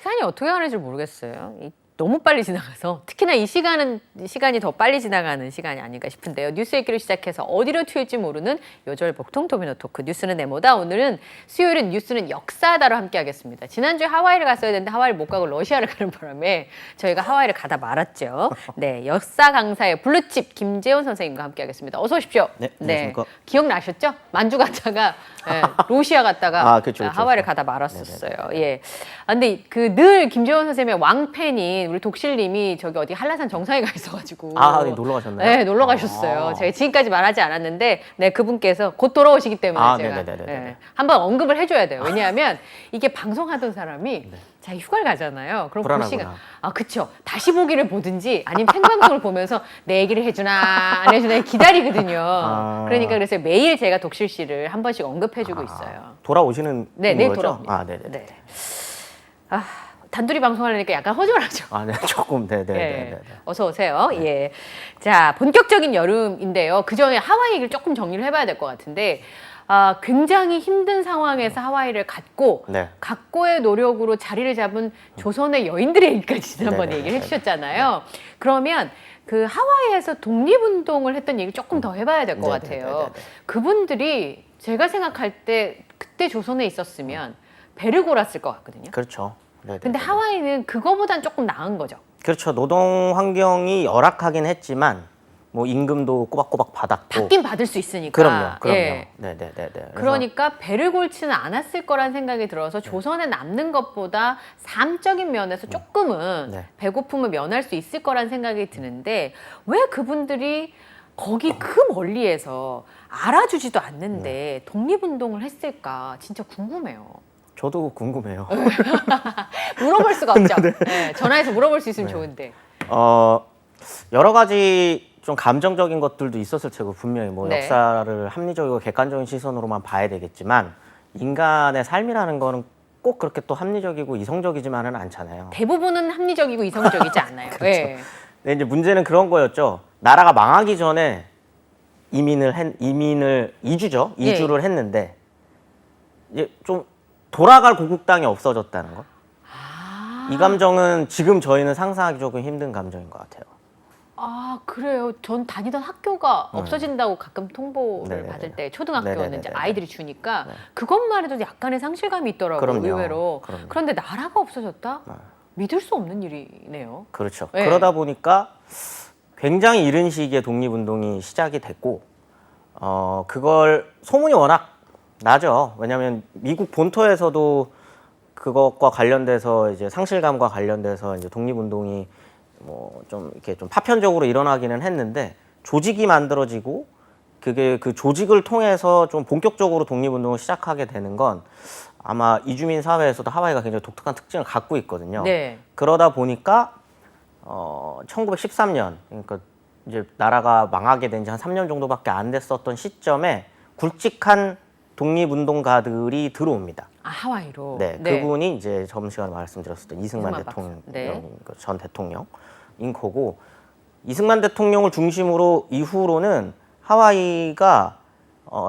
시간이 어떻게 가는지 모르겠어요. 너무 빨리 지나가서 특히나 이 시간이 더 빨리 지나가는 시간이 아닌가 싶은데요. 뉴스 읽기로 시작해서 어디로 튈지 모르는 요절 복통 도미노 토크 뉴스는 네모다. 오늘은 수요일은 뉴스는 역사다로 함께하겠습니다. 지난주에 하와이를 갔어야 되는데 하와이를 못 가고 러시아를 가는 바람에 저희가 하와이를 가다 말았죠. 네, 역사 강사의 블루칩 김재원 선생님과 함께하겠습니다. 어서 오십시오. 네, 안녕하십니까. 기억나셨죠? 만주 갔다가 러시아 갔다가 그렇죠. 하와이를 가다 말았었어요. 예. 근데 늘 김재원 선생님의 왕팬인 우리 독실님이 저기 어디 한라산 정상에 가 있어가지고 네, 놀러 가셨나요? 네, 놀러 가셨어요. 제가 지금까지 말하지 않았는데 네, 그분께서 곧 돌아오시기 때문에 제가 네네네네. 한번 언급을 해줘야 돼요. 왜냐하면 이게 방송하던 사람이 자 휴가를 가잖아요. 그럼 그 불안하구나. 시간 그쵸. 다시 보기를 보든지 아니면 생방송을 보면서 내 얘기를 해주나 안 해주나 기다리거든요. 그러니까 그래서 매일 제가 독실 씨를 한 번씩 언급해주고 있어요. 돌아오시는 네, 내일 거죠? 돌아옵니다. 네네. 네. 단둘이 방송하려니까 약간 허전하죠. 네, 조금, 네네. 예. 어서 오세요. 예. 자, 본격적인 여름인데요. 그 전에 하와이 얘기를 조금 정리를 해봐야 될 것 같은데, 굉장히 힘든 상황에서 하와이를 갔고, 네. 각고의 노력으로 자리를 잡은 조선의 여인들의 얘기까지 지난번에 네네네. 얘기를 해주셨잖아요. 그러면 그 하와이에서 독립운동을 했던 얘기를 조금 더 해봐야 될 것 같아요. 네네네네. 그분들이 제가 생각할 때 그때 조선에 있었으면 배를 골았을 것 같거든요. 그렇죠. 네네. 근데 하와이는 그거보단 조금 나은 거죠. 그렇죠. 노동 환경이 열악하긴 했지만, 뭐 임금도 꼬박꼬박 받았고. 받긴 받을 수 있으니까. 그럼요. 예. 네네네. 그러니까 배를 골지는 않았을 거란 생각이 들어서 조선에 남는 것보다 삶적인 면에서 조금은 네. 배고픔을 면할 수 있을 거란 생각이 드는데 왜 그분들이 거기 그 멀리에서 알아주지도 않는데 독립운동을 했을까 진짜 궁금해요. 저도 궁금해요. 물어볼 수가 없죠. 네, 전화해서 물어볼 수 있으면 좋은데. 여러 가지 좀 감정적인 것들도 있었을 테고 분명히 뭐 네. 역사를 합리적이고 객관적인 시선으로만 봐야 되겠지만 인간의 삶이라는 거는 꼭 그렇게 또 합리적이고 이성적이지만은 않잖아요. 대부분은 합리적이고 이성적이지 않아요. 그렇죠. 예. 근데 이제 문제는 그런 거였죠. 나라가 망하기 전에 이주를 했는데 이제 좀 돌아갈 고국당이 없어졌다는 거. 이 감정은 지금 저희는 상상하기 조금 힘든 감정인 것 같아요. 그래요. 전 다니던 학교가 없어진다고 가끔 통보를 네네네. 받을 때 초등학교는 네네네네. 이제 아이들이 주니까 그것만 해도 약간의 상실감이 있더라고요. 그럼요. 의외로. 그럼요. 그런데 나라가 없어졌다? 믿을 수 없는 일이네요. 그렇죠. 네. 그러다 보니까 굉장히 이른 시기에 독립운동이 시작이 됐고, 그걸 소문이 워낙 나죠. 왜냐하면 미국 본토에서도 그것과 관련돼서 이제 상실감과 관련돼서 이제 독립운동이 뭐 좀 이렇게 좀 파편적으로 일어나기는 했는데 조직이 만들어지고 그게 그 조직을 통해서 좀 본격적으로 독립운동을 시작하게 되는 건 아마 이주민 사회에서도 하와이가 굉장히 독특한 특징을 갖고 있거든요. 네. 그러다 보니까 1913년 그러니까 이제 나라가 망하게 된 지 한 3년 정도밖에 안 됐었던 시점에 굵직한 독립운동가들이 들어옵니다. 하와이로. 네, 그분이 이제 저번 시간에 말씀드렸었던 이승만 이승만 대통령, 박사. 네. 전 대통령인 거고, 이승만 대통령을 중심으로 이후로는 하와이가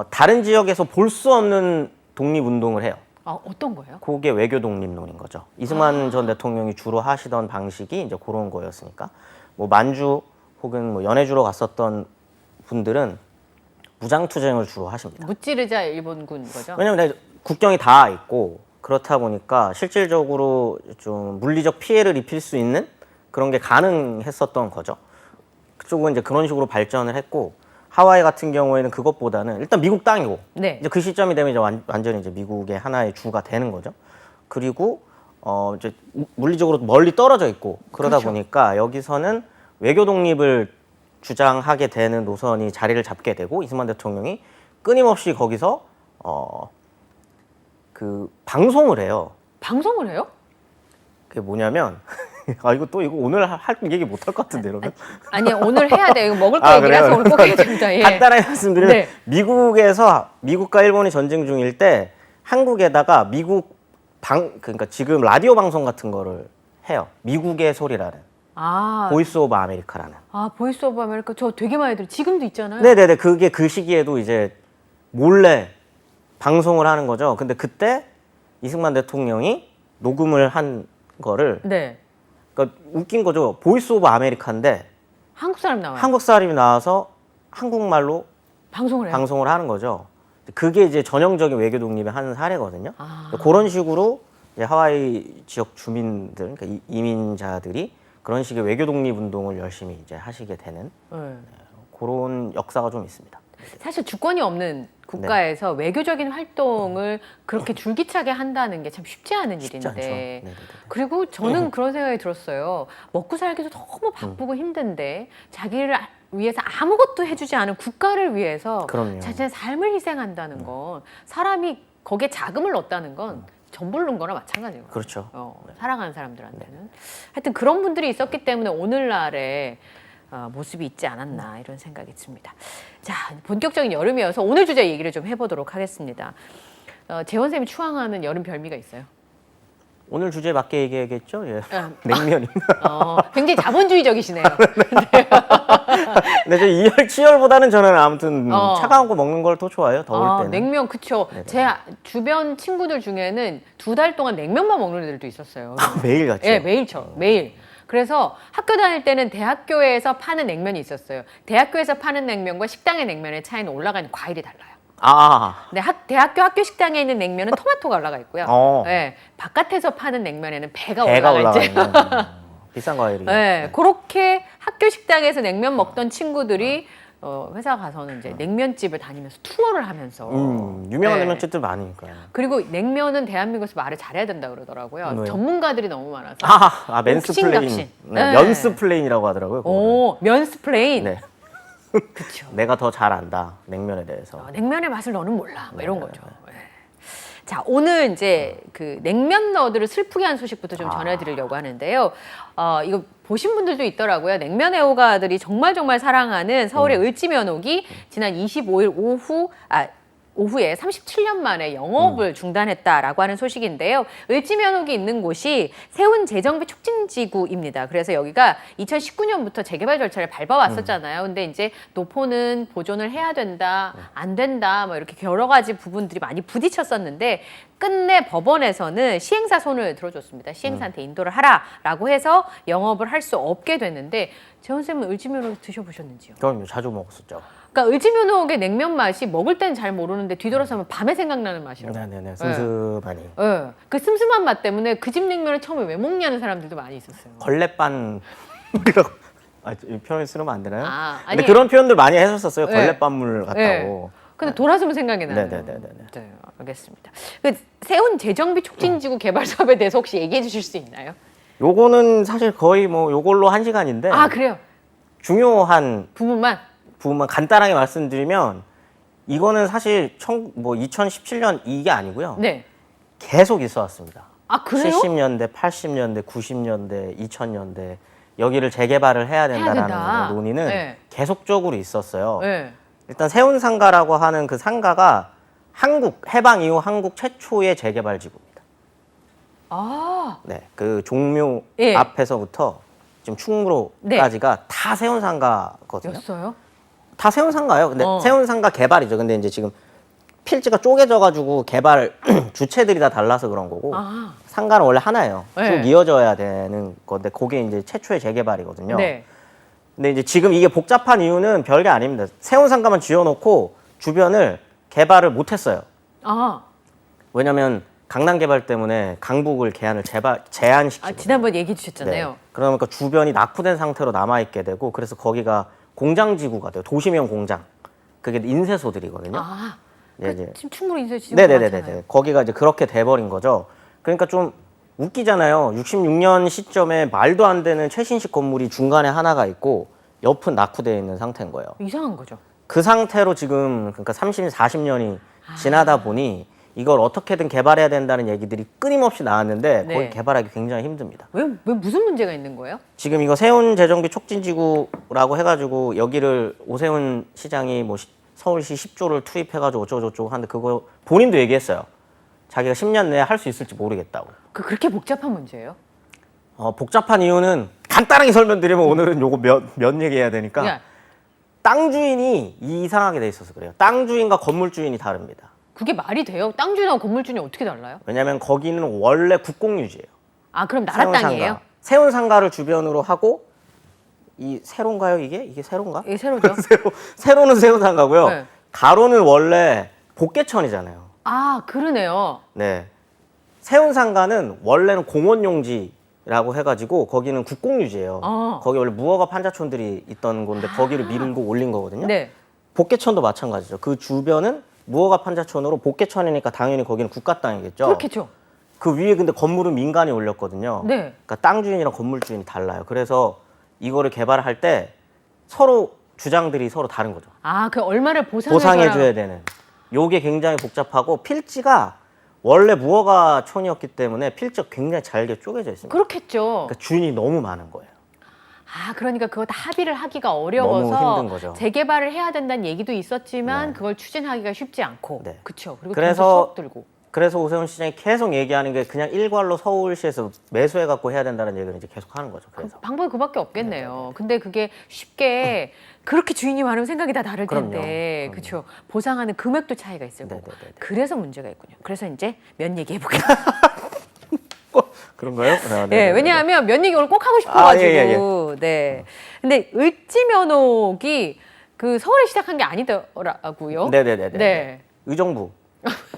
다른 지역에서 볼 수 없는 독립운동을 해요. 어떤 거예요? 그게 외교 독립론인 거죠. 이승만 전 대통령이 주로 하시던 방식이 이제 그런 거였으니까, 뭐 만주 혹은 뭐 연해주로 갔었던 분들은 무장투쟁을 주로 하십니다. 무찌르자 일본군 거죠? 왜냐면 국경이 다 있고 그렇다 보니까 실질적으로 좀 물리적 피해를 입힐 수 있는 그런 게 가능했었던 거죠. 그쪽은 이제 그런 식으로 발전을 했고, 하와이 같은 경우에는 그것보다는 일단 미국 땅이고, 네. 이제 그 시점이 되면 이제 완전히 이제 미국의 하나의 주가 되는 거죠. 그리고 이제 물리적으로 멀리 떨어져 있고 그러다 그렇죠. 보니까 여기서는 외교 독립을 주장하게 되는 노선이 자리를 잡게 되고, 이승만 대통령이 끊임없이 거기서 그 방송을 해요. 방송을 해요? 그게 뭐냐면 이거 오늘 얘기 못 할 것 같은데 이러면. 아니요, 오늘 해야 돼요. 이거 먹을 거 얘기라서 오늘 꼭 해야 됩니다. 예. 간단하게 말씀드리면 네. 미국과 일본이 전쟁 중일 때 한국에다가 그러니까 지금 라디오 방송 같은 거를 해요. 미국의 소리라는. 보이스 오브 아메리카라는. 보이스 오브 아메리카 저 되게 많이 들어요. 지금도 있잖아요. 네네네. 그게 그 시기에도 이제 몰래 방송을 하는 거죠. 근데 그때 이승만 대통령이 녹음을 한 거를 네. 그러니까 웃긴 거죠. 보이스 오브 아메리카인데 한국 사람 나와요. 한국 사람이 나와서 한국말로 방송을 해요. 방송을 하는 거죠. 그게 이제 전형적인 외교 독립의 한 사례거든요. 아. 그런 식으로 이제 하와이 지역 주민들, 그러니까 이민자들이 그런 식의 외교 독립 운동을 열심히 이제 하시게 되는 네. 그런 역사가 좀 있습니다. 사실 주권이 없는 국가에서 외교적인 활동을 그렇게 줄기차게 한다는 게 참 쉽지 않은 쉽지 일인데. 않죠. 네네네. 그리고 저는 그런 생각이 들었어요. 먹고 살기도 너무 바쁘고 힘든데 자기를 위해서 아무것도 해주지 않은 국가를 위해서 그럼요. 자신의 삶을 희생한다는 건 사람이 거기에 자금을 넣었다는 건 전부를 넣은 거나 마찬가지거든요. 그렇죠. 사랑하는 사람들한테는. 하여튼 그런 분들이 있었기 때문에 오늘날의 모습이 있지 않았나 이런 생각이 듭니다. 자, 본격적인 여름이어서 오늘 주제 얘기를 좀 해보도록 하겠습니다. 재원 쌤이 추앙하는 여름 별미가 있어요? 오늘 주제에 맞게 얘기하겠죠? 예. 아, 냉면입니다. 굉장히 자본주의적이시네요. 근데 저 이열 치열보다는 저는 아무튼 어. 차가운 거 먹는 걸 더 좋아해요. 더울 때는. 냉면 그쵸. 네네. 제 주변 친구들 중에는 2달 동안 냉면만 먹는 애들도 있었어요. 매일 같이. 예, 매일처럼 매일. 그래서 학교 다닐 때는 대학교에서 파는 냉면이 있었어요. 대학교에서 파는 냉면과 식당의 냉면의 차이는 올라가는 과일이 달라요. 아. 근데 대학교 학교 식당에 있는 냉면은 토마토가 올라가 있고요. 어. 예, 바깥에서 파는 냉면에는 배가 배가 올라가 있지. 올라가는 비싼 과일이. 네, 그렇게 학교 식당에서 냉면 먹던 친구들이 회사 가서는 이제 냉면집을 다니면서 투어를 하면서 유명한 네. 냉면집들 많으니까요. 그리고 냉면은 대한민국에서 말을 잘해야 된다 그러더라고요. 왜요? 전문가들이 너무 많아서. 맨스플레인. 옥신각신. 네, 네. 면스플레인이라고 하더라고요. 그거는. 오, 면스플레인. 네. 그렇죠. 내가 더 잘 안다. 냉면에 대해서. 냉면의 맛을 너는 몰라. 뭐 이런 네, 거죠. 네. 자, 오늘 이제 그 냉면 너드를 슬프게 한 소식부터 좀 전해드리려고 하는데요. 이거 보신 분들도 있더라고요. 냉면 애호가들이 정말 사랑하는 서울의 을지면옥이 지난 25일 오후에 37년 만에 영업을 중단했다라고 하는 소식인데요. 을지면옥이 있는 곳이 세운 재정비 촉진지구입니다. 그래서 여기가 2019년부터 재개발 절차를 밟아왔었잖아요. 근데 이제 노포는 보존을 해야 된다, 안 된다, 뭐 이렇게 여러 가지 부분들이 많이 부딪혔었는데 끝내 법원에서는 시행사 손을 들어줬습니다. 시행사한테 인도를 하라라고 해서 영업을 할 수 없게 됐는데 재원 쌤은 을지면옥 드셔보셨는지요? 그럼요. 자주 먹었었죠. 그러니까 을지면옥의 냉면 맛이 먹을 땐 잘 모르는데 뒤돌아서면 밤에 생각나는 맛이라고. 네네네. 슴슴하니. 네. 그 슴슴한 맛 때문에 그 집 냉면을 처음에 왜 먹냐는 사람들도 많이 있었어요. 걸레반이라고. 이 표현 쓰면 안 되나요? 아니, 근데 그런 표현들 많이 했었어요. 네. 걸레반물 같다고. 네. 근데 돌아서면 생각이 나요. 네네네네. 네, 알겠습니다. 그 세운 재정비 촉진지구 개발 사업에 대해서 혹시 얘기해 주실 수 있나요? 요거는 사실 거의 뭐 요걸로 1시간인데 아, 그래요? 중요한 부분만? 부분만 간단하게 말씀드리면 이거는 사실 2017년 이게 아니고요. 네. 계속 있어 왔습니다. 아, 그래요? 70년대, 80년대, 90년대, 2000년대 여기를 재개발을 해야 된다라는 된다. 논의는 네. 계속적으로 있었어요. 네. 일단 세운상가라고 하는 그 상가가 해방 이후 한국 최초의 재개발 지구입니다. 아, 네, 그 종묘 예. 앞에서부터 지금 충무로까지가 다 세운상가거든요. 였어요? 다 세운상가예요. 근데 어. 세운상가 개발이죠. 근데 이제 지금 필지가 쪼개져가지고 개발 주체들이 다 달라서 그런 거고 아, 상가는 원래 하나예요. 네. 쭉 이어져야 되는 건데 그게 이제 최초의 재개발이거든요. 네. 근데 이제 지금 이게 복잡한 이유는 별게 아닙니다. 세운상가만 지어놓고 주변을 개발을 못했어요. 아, 왜냐하면 강남 개발 때문에 강북을 제한시키고 지난번 얘기해 주셨잖아요. 그러니까 주변이 낙후된 상태로 남아있게 되고 그래서 거기가 공장지구가 돼요. 도시명 공장. 그게 인쇄소들이거든요. 아, 네, 이제. 지금 충무로 인쇄 지금 네네네네. 거기가 이제 그렇게 돼버린 거죠. 그러니까 좀 웃기잖아요. 66년 시점에 말도 안 되는 최신식 건물이 중간에 하나가 있고 옆은 낙후되어 있는 상태인 거예요. 이상한 거죠. 그 상태로 지금 그러니까 30, 40년이 지나다 보니 이걸 어떻게든 개발해야 된다는 얘기들이 끊임없이 나왔는데 네. 거기 개발하기 굉장히 힘듭니다. 왜 무슨 문제가 있는 거예요? 지금 이거 세운 재정비 촉진지구라고 해가지고 여기를 오세훈 시장이 뭐 서울시 10조를 투입해가지고 어쩌고저쩌고 하는데 그거 본인도 얘기했어요. 자기가 10년 내에 할 수 있을지 모르겠다고. 그렇게 복잡한 문제예요? 복잡한 이유는 간단하게 설명드리면 오늘은 요거 몇 얘기해야 되니까 야, 땅 주인이 이상하게 돼 있어서 그래요. 땅 주인과 건물 주인이 다릅니다. 그게 말이 돼요? 땅 주인하고 건물 주인이 어떻게 달라요? 왜냐하면 거기는 원래 국공유지예요. 아, 그럼 나라 땅이에요? 세운 상가를 주변으로 하고 이 세로인가요 이게? 이게 세로인가? 이게 세로죠. 세로는 세운 상가고요. 네. 가로는 원래 복개천이잖아요. 아, 그러네요. 네. 세운 상가는 원래는 공원 용지라고 해가지고 거기는 국공유지예요. 거기 원래 무허가 판자촌들이 있던 건데 거기를 밀고 올린 거거든요. 네. 복개천도 마찬가지죠. 그 주변은 무허가 판자촌으로 복개천이니까 당연히 거기는 국가 땅이겠죠. 그렇겠죠. 그 위에 근데 건물은 민간이 올렸거든요. 네. 그러니까 땅 주인이랑 건물 주인이 달라요. 그래서 이거를 개발할 때 서로 주장들이 서로 다른 거죠. 아, 그 얼마를 보상해줘야 되는. 요게 굉장히 복잡하고 필지가 원래 무허가촌이었기 때문에 필지가 굉장히 잘게 쪼개져 있습니다. 그렇겠죠. 그러니까 주인이 너무 많은 거예요. 아, 그러니까 그거 다 합의를 하기가 어려워서 너무 힘든 거죠. 재개발을 해야 된다는 얘기도 있었지만 네. 그걸 추진하기가 쉽지 않고. 네. 그렇죠. 그리고 그래서 돈도 수억 들고. 그래서 오세훈 시장이 계속 얘기하는 게 그냥 일괄로 서울시에서 매수해 갖고 해야 된다는 얘기를 이제 계속 하는 거죠. 그래서 방법이 그밖에 없겠네요. 근데 그게 쉽게 그렇게 주인이 많으면 생각이 다 다를 텐데, 그렇죠. 보상하는 금액도 차이가 있을 거고. 네네네. 그래서 문제가 있군요. 그래서 이제 면 얘기해 보겠습니다. 그런가요? 네, 왜냐하면 면 얘기 오늘 꼭 하고 싶어가지고. 네. 근데 을지면옥이 그 서울에 시작한 게 아니더라고요. 네네네. 네. 의정부.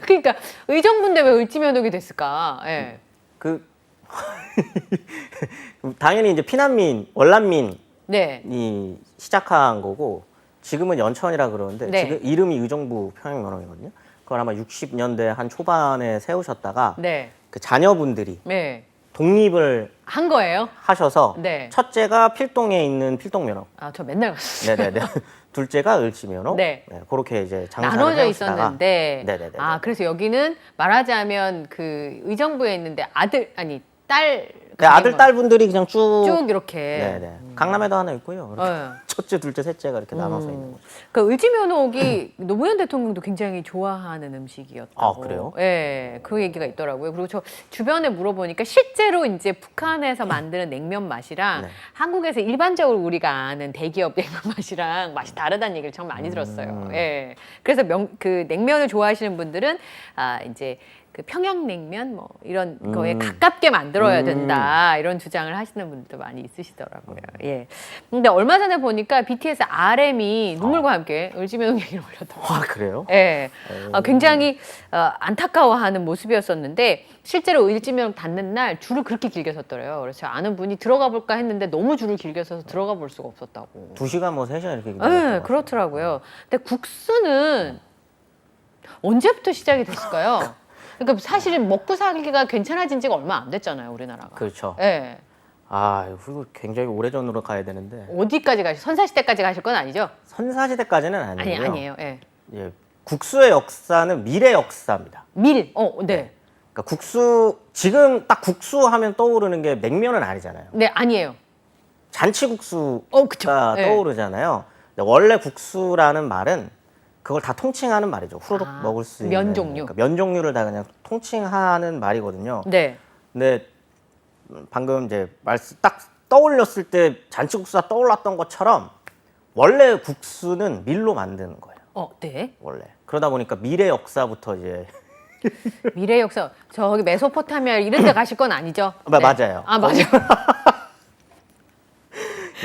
그러니까 의정부인데 왜 을지면옥이 됐을까? 예. 그 당연히 이제 피난민, 월난민이 네. 시작한 거고 지금은 연천이라 그러는데 네. 지금 이름이 의정부 평양면허이거든요. 그걸 아마 60년대 한 초반에 세우셨다가 네. 그 자녀분들이 네. 독립을 한 거예요? 하셔서 네. 첫째가 필동에 있는 필동면허, 아, 저 맨날 갔어요. 네네네. 둘째가 을지면허, 네. 그렇게 이제 장사를 나눠져 해오시다가 있었는데, 네네네. 아, 그래서 여기는 말하자면 그 의정부에 있는데 아들, 아니, 딸. 네, 아들, 딸 분들이 그냥 쭉, 쭉 이렇게. 네네. 강남에도 하나 있고요. 이렇게 네. 첫째, 둘째, 셋째가 이렇게 나눠서 있는 거죠. 그 을지면옥이 노무현 대통령도 굉장히 좋아하는 음식이었다고. 아, 그래요? 예, 그 얘기가 있더라고요. 그리고 저 주변에 물어보니까 실제로 이제 북한에서 만드는 냉면 맛이랑 네. 한국에서 일반적으로 우리가 아는 대기업 냉면 맛이랑 맛이 다르다는 얘기를 참 많이 들었어요. 예. 그래서 그 냉면을 좋아하시는 분들은 아, 이제 그 평양냉면 뭐 이런 거에 가깝게 만들어야 된다 이런 주장을 하시는 분들도 많이 있으시더라고요. 예. 근데 얼마 전에 보니까 BTS RM이 눈물과 함께 을지면옥 얘기를 올렸더라고요. 아, 그래요? 예. 굉장히 안타까워하는 모습이었었는데 실제로 을지면옥 닫는 날 줄을 그렇게 길게 섰더래요. 그래서 아는 분이 들어가 볼까 했는데 너무 줄을 길게 서서 들어가 볼 수가 없었다고. 2시간 뭐 3시간 이렇게 네, 그렇더라고요. 근데 국수는 언제부터 시작이 됐을까요? 그러니까 사실은 먹고 살기가 괜찮아진 지가 얼마 안 됐잖아요, 우리나라가. 그렇죠. 예. 아, 이거 굉장히 오래전으로 가야 되는데 어디까지 가실? 선사시대까지 가실 건 아니죠? 선사시대까지는 아니고요. 아니에요. 예. 예, 국수의 역사는 미래 역사입니다. 네. 그러니까 국수 지금 딱 국수 하면 떠오르는 게 냉면은 아니잖아요. 네, 아니에요. 잔치국수가 그쵸. 네. 떠오르잖아요. 근데 원래 국수라는 말은 그걸 다 통칭하는 말이죠. 후루룩 먹을 수 있는 면 종류. 그러니까 면 종류를 다 그냥 통칭하는 말이거든요. 네. 근데 방금 이제 말씀 딱 떠올렸을 때 잔치국수가 떠올랐던 것처럼 원래 국수는 밀로 만드는 거예요. 네. 원래 그러다 보니까 미래 역사부터 이제 미래 역사 저기 메소포타미아 이런 데 가실 건 아니죠? 네. 맞아요. 아, 맞아요.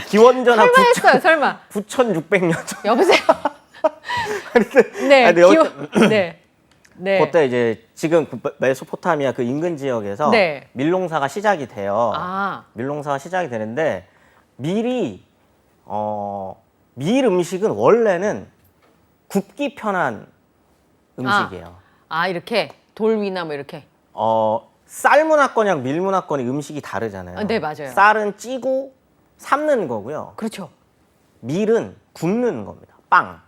기원전 한 설마 했어요, 설마. 9,600년 전. 여보세요. 네. 네. 네. 그때 이제 지금 그 메소포타미아 그 인근 지역에서 네. 밀농사가 시작이 돼요. 아. 밀농사가 시작이 되는데 밀이 밀 음식은 원래는 굽기 편한 음식이에요. 아, 이렇게 돌 위나 뭐 이렇게. 쌀 문화권이랑 밀 문화권이 음식이 다르잖아요. 네, 맞아요. 쌀은 찌고 삶는 거고요. 그렇죠. 밀은 굽는 겁니다. 빵.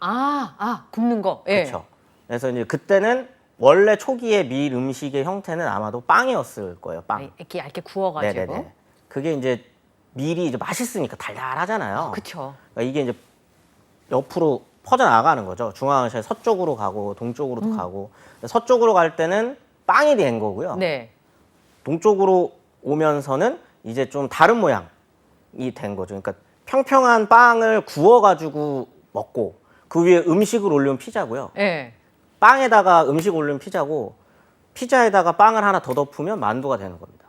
굽는 거. 예. 그렇죠. 그래서 이제 그때는 원래 초기에 밀 음식의 형태는 아마도 빵이었을 거예요. 빵. 이렇게 얇게 구워가지고. 네네네. 그게 이제 밀이 이제 맛있으니까 달달하잖아요. 그렇죠. 그러니까 이게 이제 옆으로 퍼져 나가는 거죠. 중앙아시아 서쪽으로 가고 동쪽으로도 가고. 서쪽으로 갈 때는 빵이 된 거고요. 네. 동쪽으로 오면서는 이제 좀 다른 모양이 된 거죠. 그러니까 평평한 빵을 구워가지고 먹고 그 위에 음식을 올리면 피자고요. 예. 빵에다가 음식 올리면 피자고 피자에다가 빵을 하나 더 덮으면 만두가 되는 겁니다.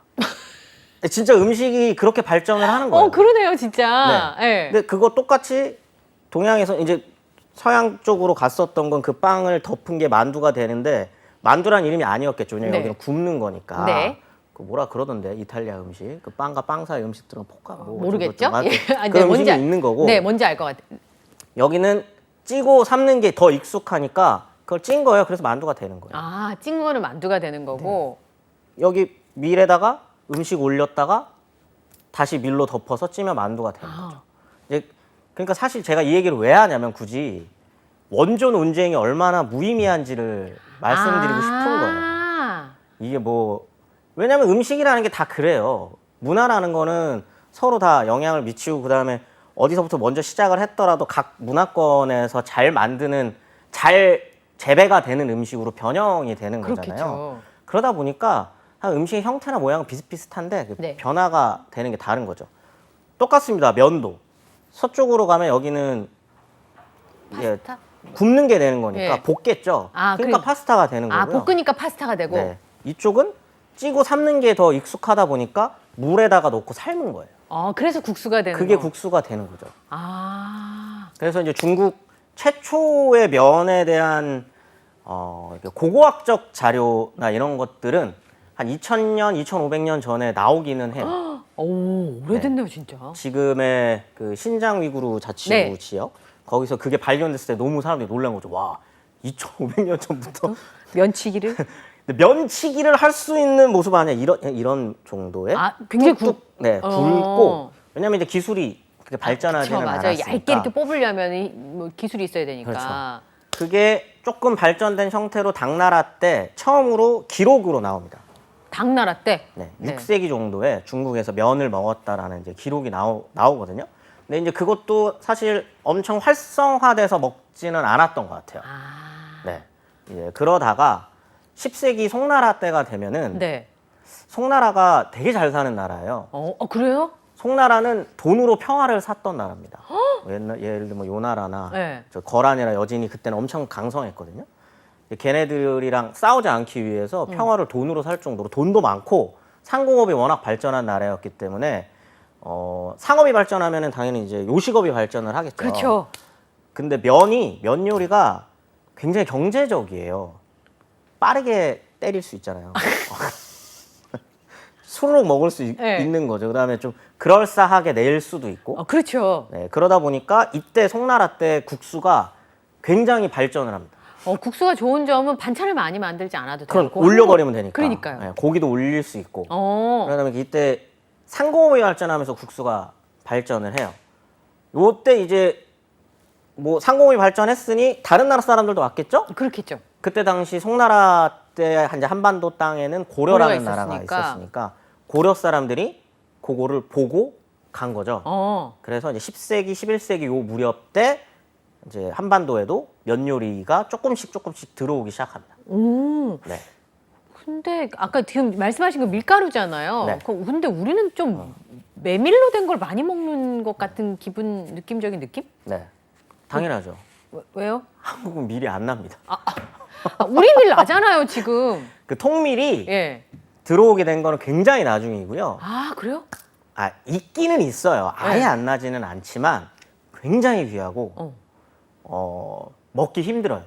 진짜 음식이 그렇게 발전을 하는 거예요. 그러네요, 진짜. 네. 예. 근데 그거 똑같이 동양에서 이제 서양 쪽으로 갔었던 건 그 빵을 덮은 게 만두가 되는데 만두란 이름이 아니었겠죠. 왜냐면 네. 여기는 굽는 거니까. 네. 그 뭐라 그러던데 이탈리아 음식. 그 빵과 빵 사이 음식들은 볶아. 뭐 모르겠죠? 어쩌고저쩌고 예. 아, 그 네, 음식이 있는 거고. 네, 뭔지 알 것 같아요. 여기는 찌고 삶는 게 더 익숙하니까 그걸 찐 거예요. 그래서 만두가 되는 거예요. 아, 찐 거는 만두가 되는 거고. 여기 밀에다가 음식 올렸다가 다시 밀로 덮어서 찌면 만두가 되는 거죠. 이제 그러니까 사실 제가 이 얘기를 왜 하냐면 굳이 원조 논쟁이 얼마나 무의미한지를 말씀드리고 싶은 거예요. 이게 뭐 왜냐면 음식이라는 게 다 그래요. 문화라는 거는 서로 다 영향을 미치고 그다음에 어디서부터 먼저 시작을 했더라도 각 문화권에서 잘 만드는 잘 재배가 되는 음식으로 변형이 되는 거잖아요. 그렇겠죠. 그러다 보니까 한 음식의 형태나 모양은 비슷비슷한데 그 네. 변화가 되는 게 다른 거죠. 똑같습니다. 면도 서쪽으로 가면 여기는 이게 파스타? 굽는 게 되는 거니까 예. 볶겠죠. 아, 그러니까 파스타가 되는 아, 거고요. 볶으니까 파스타가 되고. 네. 이쪽은 찌고 삶는 게 더 익숙하다 보니까 물에다가 넣고 삶은 거예요. 그래서 국수가 되는 그게 거. 국수가 되는 거죠. 아. 그래서 이제 중국 최초의 면에 대한 이렇게 고고학적 자료나 이런 것들은 한 2000년, 2500년 전에 나오기는 해요. 오, 오래됐네요, 진짜. 지금의 그 신장 위구르 자치구 네. 지역 거기서 그게 발견됐을 때 너무 사람들이 놀란 거죠. 와, 2500년 전부터 면치기를? 근데 면치기를 할 수 있는 모습 아니야? 이런 정도의 굉장히 뚝뚝, 네, 굵고 왜냐면 이제 기술이 그렇게 발전하지는 그쵸, 맞아요. 않았으니까 얇게 이렇게 뽑으려면 뭐 기술이 있어야 되니까. 그렇죠. 그게 조금 발전된 형태로 당나라 때 처음으로 기록으로 나옵니다. 당나라 때. 네, 네. 6세기 정도에 중국에서 면을 먹었다라는 이제 기록이 나오거든요. 근데 이제 그것도 사실 엄청 활성화돼서 먹지는 않았던 것 같아요. 아. 네, 이제 그러다가 10세기 송나라 때가 되면은 네. 송나라가 되게 잘 사는 나라예요. 그래요? 송나라는 돈으로 평화를 샀던 나라입니다. 예를 들면 요나라나 네. 저 거란이나 여진이 그때는 엄청 강성했거든요. 걔네들이랑 싸우지 않기 위해서 평화를 돈으로 살 정도로 돈도 많고 상공업이 워낙 발전한 나라였기 때문에 상업이 발전하면은 당연히 이제 요식업이 발전을 하겠죠. 그렇죠. 근데 면 요리가 굉장히 경제적이에요. 빠르게 때릴 수 있잖아요. 수르륵 먹을 수 네. 있는 거죠. 그다음에 좀 그럴싸하게 낼 수도 있고. 그렇죠. 네, 그러다 보니까 이때 송나라 때 국수가 굉장히 발전을 합니다. 국수가 좋은 점은 반찬을 많이 만들지 않아도 그건 되고. 올려버리면 되니까. 그러니까요. 네, 고기도 올릴 수 있고. 어. 그러다 이때 상공업이 발전하면서 국수가 발전을 해요. 요때 이제 뭐 상공업이 발전했으니 다른 나라 사람들도 왔겠죠? 그렇겠죠. 그때 당시 송나라 때 이제 한반도 땅에는 고려라는 고려가 나라가 있었으니까. 있었으니까 고려 사람들이 그거를 보고 간 거죠. 그래서 이제 10세기, 11세기 요 무렵 때 이제 한반도에도 면 요리가 조금씩 들어오기 시작합니다. 네. 근데 아까 지금 말씀하신 거 밀가루잖아요. 네. 근데 우리는 좀 메밀로 된 걸 많이 먹는 것 같은 느낌적인 느낌? 네. 당연하죠. 왜요? 한국은 밀이 안 납니다. 우리 밀 나잖아요, 지금. 그 통밀이 예. 들어오게 된 거는 굉장히 나중이고요. 그래요? 있기는 있어요. 아예 네. 안 나지는 않지만 굉장히 귀하고 먹기 힘들어요.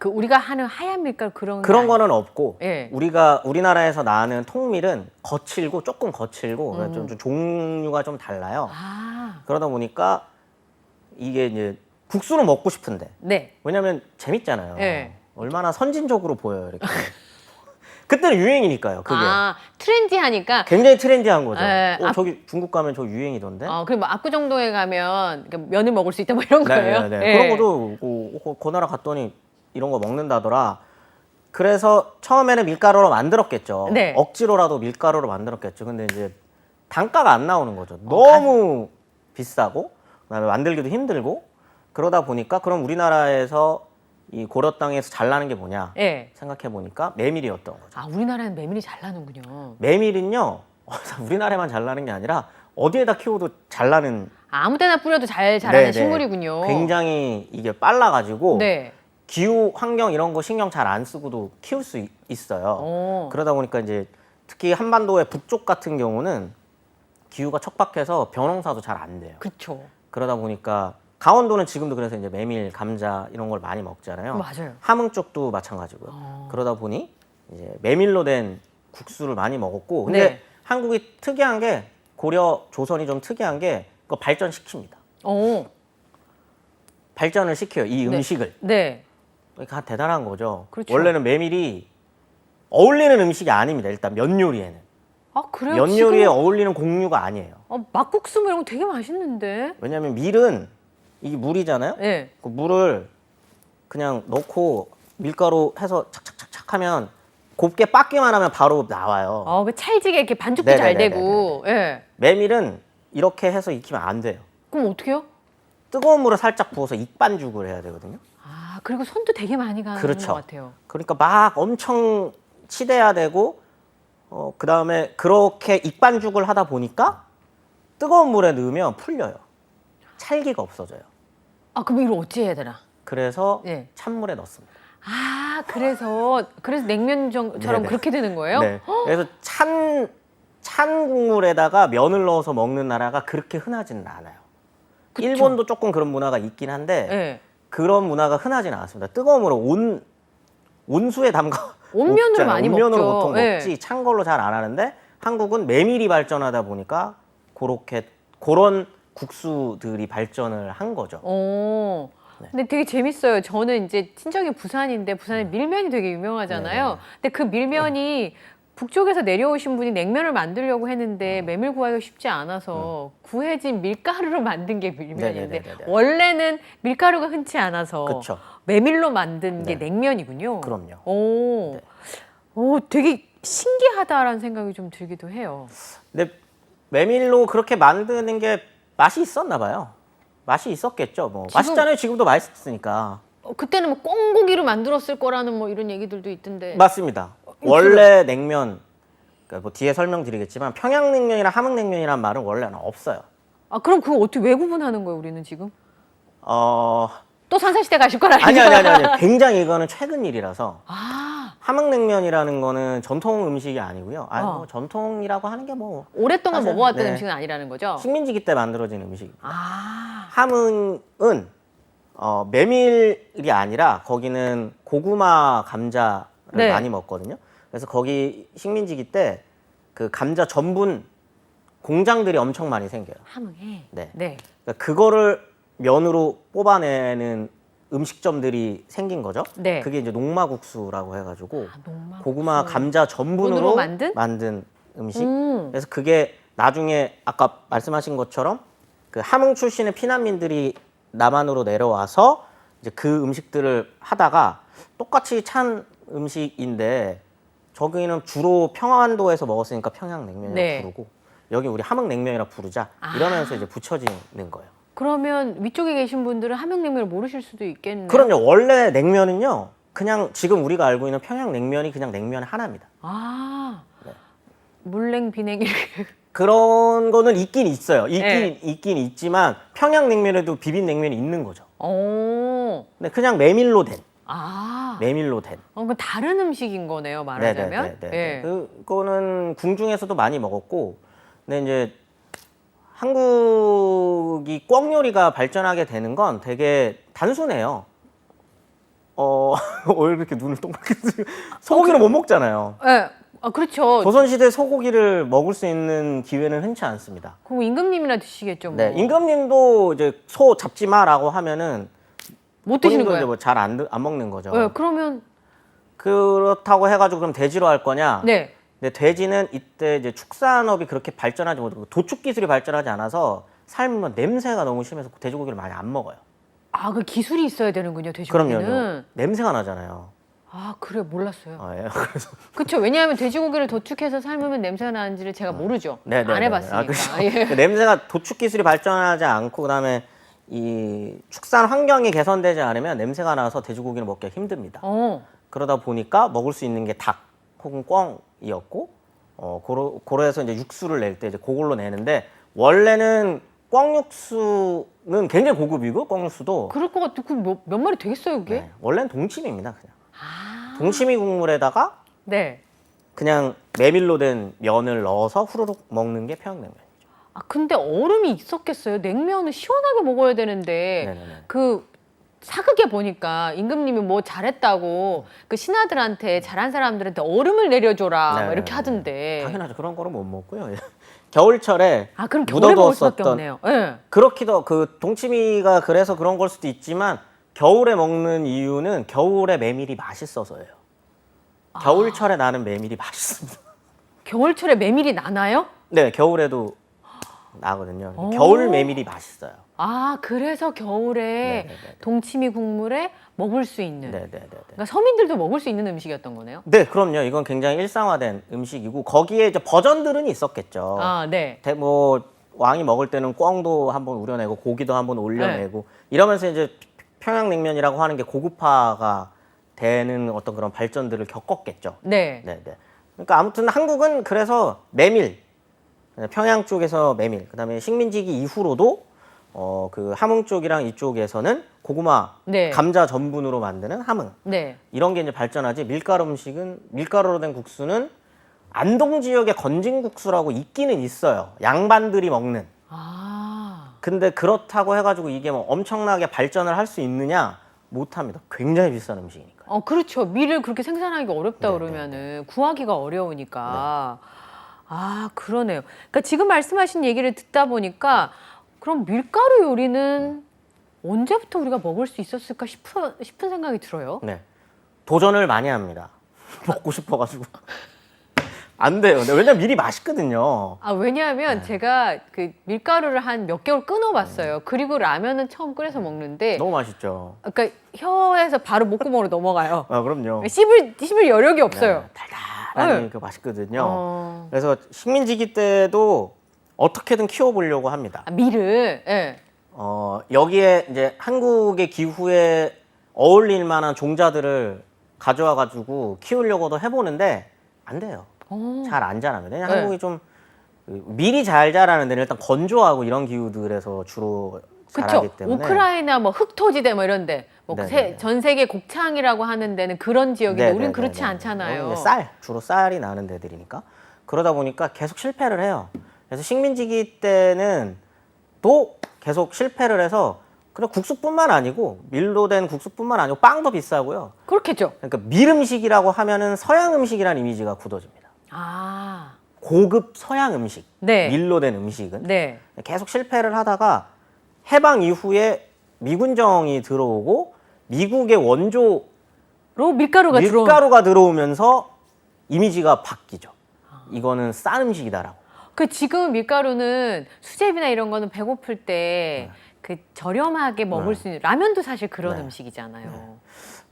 우리가 하는 하얀 밀가루 그런 그런 거는 없고 예. 우리나라에서 나는 통밀은 조금 거칠고 좀 종류가 좀 달라요. 그러다 보니까 이게 이제 국수는 먹고 싶은데 네. 왜냐면 재밌잖아요. 예. 얼마나 선진적으로 보여요, 이렇게. 그때는 유행이니까요, 그게. 트렌디하니까. 굉장히 트렌디한 거죠. 예, 저기 중국 가면 저 유행이던데. 그리고 뭐 압구정동에 가면 면을 먹을 수 있다 뭐 이런 거예요. 네. 예. 그런 것도 그 나라 갔더니 이런 거 먹는다더라. 그래서 처음에는 밀가루로 만들었겠죠. 네. 억지로라도 밀가루로 만들었겠죠. 근데 이제 단가가 안 나오는 거죠. 너무 비싸고 그다음에 만들기도 힘들고 그러다 보니까 그럼 우리나라에서 이 고려 땅에서 잘 나는 게 뭐냐 예. 생각해 보니까 메밀이었던 거죠. 우리나라는 메밀이 잘 나는군요. 메밀은요 우리나라에만 잘 나는 게 아니라 어디에다 키워도 잘 나는 아무 데나 뿌려도 잘 자라는 네네. 식물이군요. 굉장히 이게 빨라가지고 네. 기후 환경 이런 거 신경 잘 안 쓰고도 키울 수 있어요. 오. 그러다 보니까 이제 특히 한반도의 북쪽 같은 경우는 기후가 척박해서 벼농사도 잘 안 돼요. 그렇죠. 그러다 보니까 강원도는 지금도 그래서 이제 메밀, 감자 이런 걸 많이 먹잖아요. 맞아요. 함흥 쪽도 마찬가지고요. 그러다 보니 이제 메밀로 된 국수를 많이 먹었고, 근데 네. 한국이 특이한 게 고려 조선이 좀 특이한 게 그거 발전시킵니다. 어. 발전을 시켜요. 이 네. 음식을. 네. 그러니까 대단한 거죠. 그렇죠. 원래는 메밀이 어울리는 음식이 아닙니다. 일단 면 요리에는. 아 그래요? 면 요리에 지금 어울리는 곡류가 아니에요. 막국수 뭐 이런 거 되게 맛있는데. 왜냐하면 밀은 이게 물이잖아요. 네. 그 물을 그냥 넣고 밀가루 해서 착착착착 하면 곱게 빻기만 하면 바로 나와요. 그 찰지게 이렇게 반죽도 잘 네네네네네. 되고. 예. 메밀은 이렇게 해서 익히면 안 돼요. 그럼 어떻게요? 뜨거운 물을 살짝 부어서 익반죽을 해야 되거든요. 아 그리고 손도 되게 많이 가는 그렇죠. 것 같아요. 그러니까 막 엄청 치대야 되고, 그 다음에 그렇게 익반죽을 하다 보니까 뜨거운 물에 넣으면 풀려요. 찰기가 없어져요. 아 그럼 이걸 어찌 해야 되나? 그래서 네. 찬물에 넣습니다. 아 그래서 냉면처럼 네네. 그렇게 되는 거예요? 네. 그래서 찬 국물에다가 면을 넣어서 먹는 나라가 그렇게 흔하지는 않아요. 그쵸. 일본도 조금 그런 문화가 있긴 한데 네. 그런 문화가 흔하지는 않습니다. 뜨거운 물을 온수에 담가 온면으로 먹잖아요. 많이 온면으로 먹죠. 보통 네. 먹지 찬 걸로 잘 안 하는데 한국은 메밀이 발전하다 보니까 그런 국수들이 발전을 한 거죠. 네. 근데 되게 재밌어요. 저는 이제 친정이 부산인데 부산에 밀면이 되게 유명하잖아요. 네네. 근데 그 밀면이 북쪽에서 내려오신 분이 냉면을 만들려고 했는데 메밀 구하기가 쉽지 않아서 구해진 밀가루로 만든 게 밀면인데 네네네네네. 원래는 밀가루가 흔치 않아서 그쵸. 메밀로 만든 게 네. 냉면이군요. 그럼요. 오, 네. 오, 되게 신기하다라는 생각이 좀 들기도 해요. 근데 메밀로 그렇게 만드는 게 맛이 있었나 봐요. 맛이 있었겠죠. 뭐 지금- 맛있잖아요. 지금도 맛있으니까. 그때는 뭐 꽁고기로 만들었을 거라는 뭐 이런 얘기들도 있던데. 맞습니다. 원래 냉면, 그러니까 뭐 뒤에 설명드리겠지만 평양냉면이랑 함흥냉면이란 말은 원래는 없어요. 아 그럼 그거 어떻게 왜 구분하는 거예요, 우리는 지금? 어, 또 선사시대 가실 건 아니죠? 아니. 굉장히 이거는 최근 일이라서. 아, 함흥냉면이라는 거는 전통 음식이 아니고요. 어. 전통이라고 하는 게 뭐 오랫동안 사실, 먹어왔던 네. 음식은 아니라는 거죠? 식민지기 때 만들어진 음식입니다. 아, 함흥은 메밀이 아니라 거기는 고구마 감자를 네. 많이 먹거든요. 그래서 거기 식민지기 때 그 감자 전분 공장들이 엄청 많이 생겨요. 함흥에. 네. 네. 그러니까 그거를 면으로 뽑아내는 음식점들이 생긴 거죠. 네. 그게 이제 농마국수라고 해가지고 농마국수. 고구마 감자 전분으로 전분으로 만든? 음식. 음. 그래서 그게 나중에 아까 말씀하신 것처럼 그 함흥 출신의 피난민들이 남한으로 내려와서 이제 그 음식들을 하다가 똑같이 찬 음식인데 저기는 주로 평안도에서 먹었으니까 평양냉면이라고 네. 부르고 여기 우리 함흥냉면이라 부르자 이러면서 이제 붙여지는 거예요. 그러면 위쪽에 계신 분들은 함흥냉면을 모르실 수도 있겠네요. 그럼요. 원래 냉면은요. 그냥 지금 우리가 알고 있는 평양냉면이 그냥 냉면 하나입니다. 아, 네. 물냉 비냉 이렇게. 그런 거는 있긴 있어요. 네. 있긴 있지만 평양냉면에도 비빔냉면이 있는 거죠. 오, 근데 그냥 메밀로 된. 아, 메밀로 된. 그럼 다른 음식인 거네요, 말하자면. 네네네. 예. 그거는 궁중에서도 많이 먹었고, 근데 이제 한국이 꿩 요리가 발전하게 되는 건 되게 단순해요. 왜 이렇게 눈을 동그랗게 뜨세요? 소고기를 못 먹잖아요. 예. 아, 그렇죠. 조선시대 소고기를 먹을 수 있는 기회는 흔치 않습니다. 그럼 임금님이나 드시겠죠, 뭐. 네, 임금님도 이제 소 잡지 마라고 하면은 못 드시는 본인도 이제 거예요. 뭐 잘 안 먹는 거죠. 네, 그러면 그렇다고 해가지고 그럼 돼지로 할 거냐? 네. 근데 돼지는 이때 이제 축산업이 그렇게 발전하지 못하고 도축 기술이 발전하지 않아서 삶으면 냄새가 너무 심해서 돼지고기를 많이 안 먹어요. 아, 그 기술이 있어야 되는군요, 돼지고기는. 그럼요. 냄새가 나잖아요. 아, 그래 몰랐어요. 예. 그래서 그렇죠. 왜냐하면 돼지고기를 도축해서 삶으면 냄새가 나는지를 제가 모르죠. 네네네. 안 해봤으니까. 그렇죠. 예. 그 냄새가 도축 기술이 발전하지 않고 그다음에 이 축산 환경이 개선되지 않으면 냄새가 나서 돼지고기를 먹기가 힘듭니다. 그러다 보니까 먹을 수 있는 게 닭 혹은 꿩이었고 고로해서 이제 육수를 낼 때 이제 그걸로 내는데 원래는 꿩 육수는 굉장히 고급이고 꿩 육수도 그럴 것 같아. 몇 마리 되겠어요, 그게? 네, 원래는 동치미입니다. 그냥 아. 동치미 국물에다가 네. 그냥 메밀로 된 면을 넣어서 후루룩 먹는 게 평양냉면. 아 근데 얼음이 있었겠어요? 냉면은 시원하게 먹어야 되는데 네네네. 그 사극에 보니까 임금님이 뭐 잘했다고 그 신하들한테 잘한 사람들한테 얼음을 내려줘라 막 이렇게 네네네. 하던데. 당연하죠. 그런 거는 못 먹고요. 겨울철에 아 그럼 겨울에 먹을 수밖에 묻어두었었던 없네요. 예. 그렇기도 그 동치미가 그래서 그런 걸 수도 있지만 겨울에 먹는 이유는 겨울에 메밀이 맛있어서예요. 겨울철에 나는 메밀이 맛있습니다. 겨울철에 메밀이 나나요? 네, 겨울에도 나거든요. 오. 겨울 메밀이 맛있어요. 아 그래서 겨울에 네네네. 동치미 국물에 먹을 수 있는. 네네네. 그러니까 서민들도 먹을 수 있는 음식이었던 거네요. 네, 그럼요. 이건 굉장히 일상화된 음식이고 거기에 이제 버전들은 있었겠죠. 아 네. 뭐 왕이 먹을 때는 꽁도 한번 우려내고 고기도 한번 올려내고 이러면서 이제 평양냉면이라고 하는 게 고급화가 되는 어떤 그런 발전들을 겪었겠죠. 네. 네, 네. 그러니까 아무튼 한국은 그래서 메밀, 평양 쪽에서 메밀, 그다음에 식민지기 이후로도 그 함흥 쪽이랑 이쪽에서는 고구마, 네. 감자 전분으로 만드는 함흥 네. 이런 게 이제 발전하지. 밀가루 음식은 밀가루로 된 국수는 안동 지역의 건진국수라고 있기는 있어요. 양반들이 먹는. 아. 근데 그렇다고 해가지고 이게 뭐 엄청나게 발전을 할 수 있느냐? 못합니다. 굉장히 비싼 음식이니까. 그렇죠. 밀을 그렇게 생산하기가 어렵다 네, 그러면은 구하기가 어려우니까. 아, 그러네요. 그러니까 지금 말씀하신 얘기를 듣다 보니까 그럼 밀가루 요리는 언제부터 우리가 먹을 수 있었을까 싶은 생각이 들어요. 네. 도전을 많이 합니다. 먹고 싶어가지고. 안 돼요. 근데 왜냐면 밀이 맛있거든요. 아, 왜냐하면 제가 그 밀가루를 한 몇 개월 끊어봤어요. 그리고 라면은 처음 끓여서 먹는데, 너무 맛있죠. 그러니까 혀에서 바로 목구멍으로 넘어가요. 아, 그럼요. 씹을 여력이 없어요. 네, 달달하니 네. 그 맛있거든요. 어. 그래서 식민지기 때도 어떻게든 키워보려고 합니다. 아, 밀을, 예. 여기에 이제 한국의 기후에 어울릴 만한 종자들을 가져와가지고 키우려고도 해보는데 안 돼요. 잘 안 자랍니다. 왜냐면 네. 한국이 좀 밀이 잘 자라는 데는 일단 건조하고 이런 기후들에서 주로 그렇죠. 자라기 때문에. 우크라이나 뭐 흑토지대 뭐 이런데 뭐 네네네. 전 세계 곡창이라고 하는 데는 그런 지역인데 우리는 네네네네. 그렇지 않잖아요. 여기는 주로 쌀이 나는 데들이니까. 그러다 보니까 계속 실패를 해요. 그래서 식민지기 때는 또 계속 실패를 해서 그냥 국수뿐만 아니고 밀로 된 국수뿐만 아니고 빵도 비싸고요. 그렇겠죠. 그러니까 밀 음식이라고 하면은 서양 음식이라는 이미지가 굳어집니다. 아, 고급 서양 음식, 네. 밀로 된 음식은 네. 계속 실패를 하다가 해방 이후에 미군정이 들어오고 미국의 원조 로 밀가루가 밀가루가 들어오면서 이미지가 바뀌죠. 이거는 싼 음식이다라고. 그 지금 밀가루는 수제비나 이런 거는 배고플 때 그 저렴하게 먹을 수 있는 라면도 사실 그런 네. 음식이잖아요.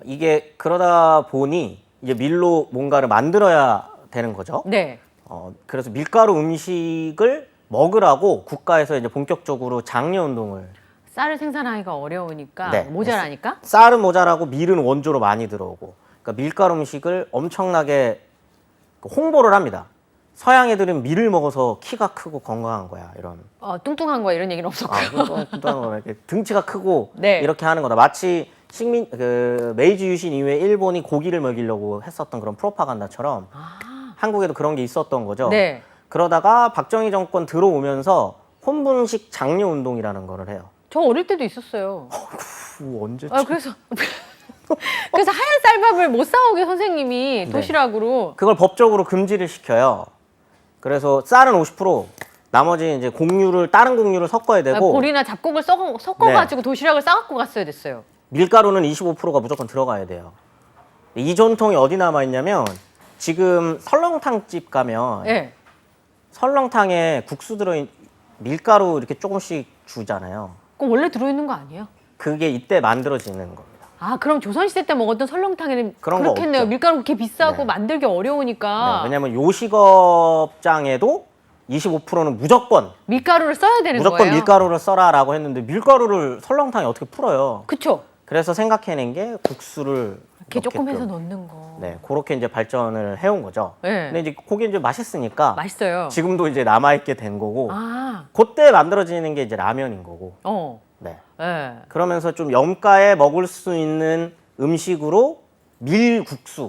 이게 그러다 보니 이제 밀로 뭔가를 만들어야 되는 거죠. 네. 그래서 밀가루 음식을 먹으라고 국가에서 이제 본격적으로 장려 운동을. 쌀을 생산하기가 어려우니까 네. 모자라니까. 쌀은 모자라고 밀은 원조로 많이 들어오고. 그러니까 밀가루 음식을 엄청나게 홍보를 합니다. 서양 애들은 밀을 먹어서 키가 크고 건강한 거야. 이런. 뚱뚱한 거 이런 얘기는 없었고요. 뚱뚱한 거 이렇게 등치가 크고 네. 이렇게 하는 거다. 마치 메이지 유신 이후에 일본이 고기를 먹이려고 했었던 그런 프로파간다처럼 한국에도 그런 게 있었던 거죠. 네. 그러다가 박정희 정권 들어오면서 혼분식 장려 운동이라는 거를 해요. 저 어릴 때도 있었어요. 언제? 그래서 하얀 쌀밥을 못 사오게 선생님이 도시락으로. 그걸 법적으로 금지를 시켜요. 그래서 쌀은 50%, 나머지 이제 다른 곡류를 섞어야 되고 보리나 잡곡을 섞어가지고 도시락을 싸갖고 갔어야 됐어요. 밀가루는 25%가 무조건 들어가야 돼요. 이 전통이 어디 남아 있냐면 지금 설렁탕집 가면 네. 설렁탕에 국수 밀가루 이렇게 조금씩 주잖아요. 그럼 원래 들어있는 거 아니에요? 그게 이때 만들어지는 겁니다. 아, 그럼 조선시대 때 먹었던 설렁탕에는 그런 거 그렇겠네요. 없죠. 밀가루 그렇게 비싸고 네. 만들기 어려우니까 왜냐하면 요식업장에도 25%는 무조건 밀가루를 써야 되는 거예요. 밀가루를 써라라고 했는데 밀가루를 설렁탕에 어떻게 풀어요? 그쵸? 그래서 생각해낸 게 국수를 이렇게 조금 해서 넣게끔. 넣는 거. 네, 그렇게 이제 발전을 해온 거죠. 네. 근데 이제 그게 이제 맛있으니까 맛있어요. 지금도 이제 남아있게 된 거고 아, 그때 만들어지는 게 이제 라면인 거고. 어. 네. 네. 그러면서 좀 염가에 먹을 수 있는 음식으로 밀로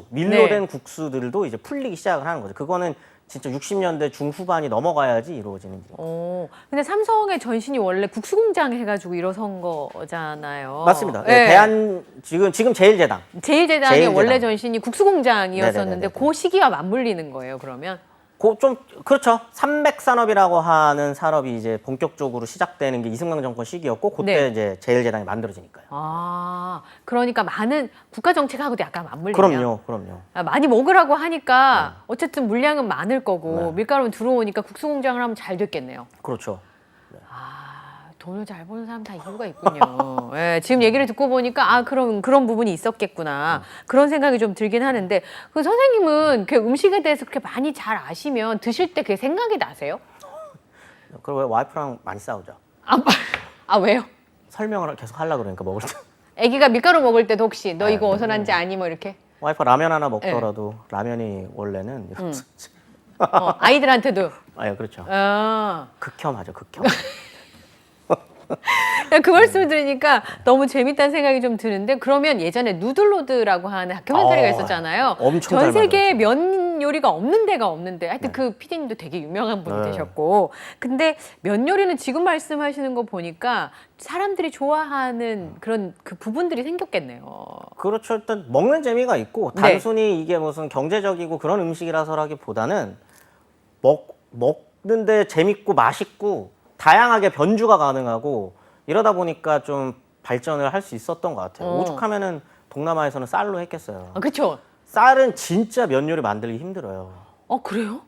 네. 된 국수들도 이제 풀리기 시작을 하는 거죠. 그거는 진짜 60년대 중후반이 넘어가야지 이루어지는 일이에요. 근데 삼성의 전신이 원래 국수공장 해가지고 일어선 거잖아요. 맞습니다. 네. 지금 제일제당. 제일제당의 제일제당. 원래 전신이 국수공장이었었는데 네네네네. 그 시기와 맞물리는 거예요. 그러면 좀 그렇죠. 삼백산업이라고 하는 산업이 이제 본격적으로 시작되는 게 이승만 정권 시기였고 그때 네. 이제 제일제당이 만들어지니까요. 그러니까 많은 국가 정책하고도 약간 맞물리네요. 그럼요. 많이 먹으라고 하니까 어쨌든 물량은 많을 거고 네. 밀가루는 들어오니까 국수공장을 하면 잘 됐겠네요. 그렇죠. 돈을 잘 버는 사람 다 이유가 있군요. 예, 지금 얘기를 듣고 보니까 그런 부분이 있었겠구나. 그런 생각이 좀 들긴 하는데 그 선생님은 그 음식에 대해서 그렇게 많이 잘 아시면 드실 때 그게 생각이 나세요? 그리고 와이프랑 많이 싸우죠. 왜요? 설명을 계속 하려고 그러니까 먹을 때. 아기가 밀가루 먹을 때도 혹시 너 이거 네. 어디서 난지 아니 뭐 이렇게 와이프가 라면 하나 먹더라도 라면이 원래는 이러면서 아이들한테도 그렇죠. 어. 극혐하죠, 극혐. 그 말씀을 들으니까 너무 재밌다는 생각이 좀 드는데 그러면 예전에 누들로드라고 하는 다큐멘터리가 있었잖아요. 엄청 전 잘 세계에 면 요리가 없는 데가 없는데 하여튼 그 PD님도 되게 유명한 분이 네. 되셨고 근데 면 요리는 지금 말씀하시는 거 보니까 사람들이 좋아하는 그런 그 부분들이 생겼겠네요. 그렇죠. 일단 먹는 재미가 있고 네. 단순히 이게 무슨 경제적이고 그런 음식이라서라기보다는 먹는데 재밌고 맛있고 다양하게 변주가 가능하고 이러다 보니까 좀 발전을 할 수 있었던 것 같아요. 오죽하면은 동남아에서는 쌀로 했겠어요. 그렇죠. 쌀은 진짜 면 요리 만들기 힘들어요. 그래요?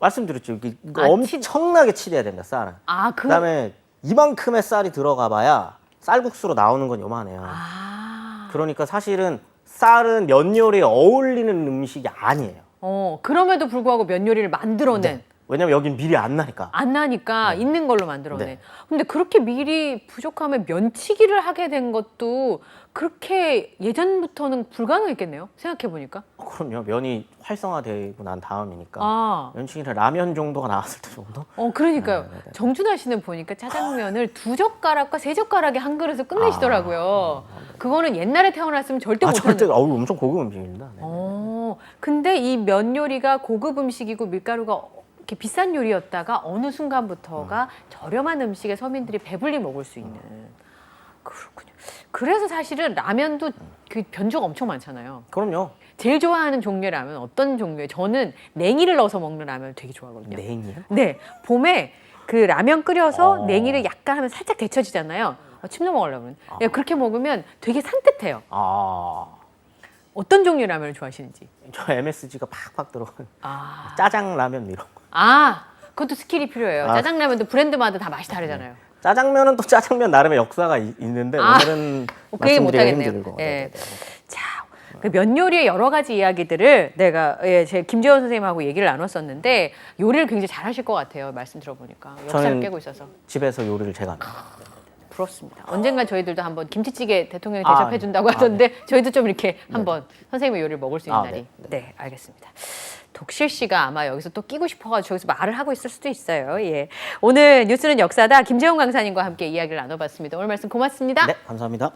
말씀드렸죠. 이거 아, 엄청나게 치대야 된다, 쌀은. 그다음에 이만큼의 쌀이 들어가 봐야 쌀국수로 나오는 건 요만해요. 그러니까 사실은 쌀은 면 요리에 어울리는 음식이 아니에요. 그럼에도 불구하고 면 요리를 만들어낸 왜냐면 여긴 미리 안 나니까. 안 나니까 있는 걸로 만들어내. 네. 근데 그렇게 미리 부족하면 면치기를 하게 된 것도 그렇게 예전부터는 불가능했겠네요. 생각해 보니까. 그럼요. 면이 활성화되고 난 다음이니까. 면치기는 라면 정도가 나왔을 때 정도? 그러니까요. 정준하 씨는 보니까 짜장면을 2젓가락과 3젓가락에 한 그릇을 끝내시더라고요. 그거는 옛날에 태어났으면 절대 못하는. 절대 엄청 고급 음식입니다. 네. 근데 이 면 요리가 고급 음식이고 밀가루가 이렇게 비싼 요리였다가 어느 순간부터가 저렴한 음식에 서민들이 배불리 먹을 수 있는. 그렇군요. 그래서 사실은 라면도 그 변주가 엄청 많잖아요. 그럼요. 제일 좋아하는 종류의 라면 어떤 종류예요? 저는 냉이를 넣어서 먹는 라면을 되게 좋아하거든요. 냉이요? 네. 봄에 그 라면 끓여서 냉이를 약간 하면 살짝 데쳐지잖아요. 침 넘어가려고 그러네. 그렇게 먹으면 되게 산뜻해요. 어떤 종류의 라면을 좋아하시는지. 저 MSG가 팍팍 들어간 짜장 라면 이런 거. 그것도 스킬이 필요해요. 짜장라면도 브랜드마다 다 맛이 다르잖아요. 짜장면은 또 짜장면 나름의 역사가 있는데 오늘은 그 얘기 못 말씀드리기가 하겠네요. 힘들고. 예. 자, 그 면 요리의 여러 가지 이야기들을 내가 제 김재원 선생님하고 얘기를 나눴었는데 요리를 굉장히 잘하실 것 같아요. 말씀 들어보니까 역사를 저는 깨고 있어서 집에서 요리를 제가 합니다. 부럽습니다. 언젠간 저희들도 한번 김치찌개 대통령이 대접해 준다고 하던데 저희도 좀 이렇게 한번 선생님의 요리를 먹을 수 있는 날이. 네, 알겠습니다. 독실 씨가 아마 여기서 또 끼고 싶어가지고 저기서 말을 하고 있을 수도 있어요. 예. 오늘 뉴스는 역사다 김재원 강사님과 함께 이야기를 나눠봤습니다. 오늘 말씀 고맙습니다. 네, 감사합니다.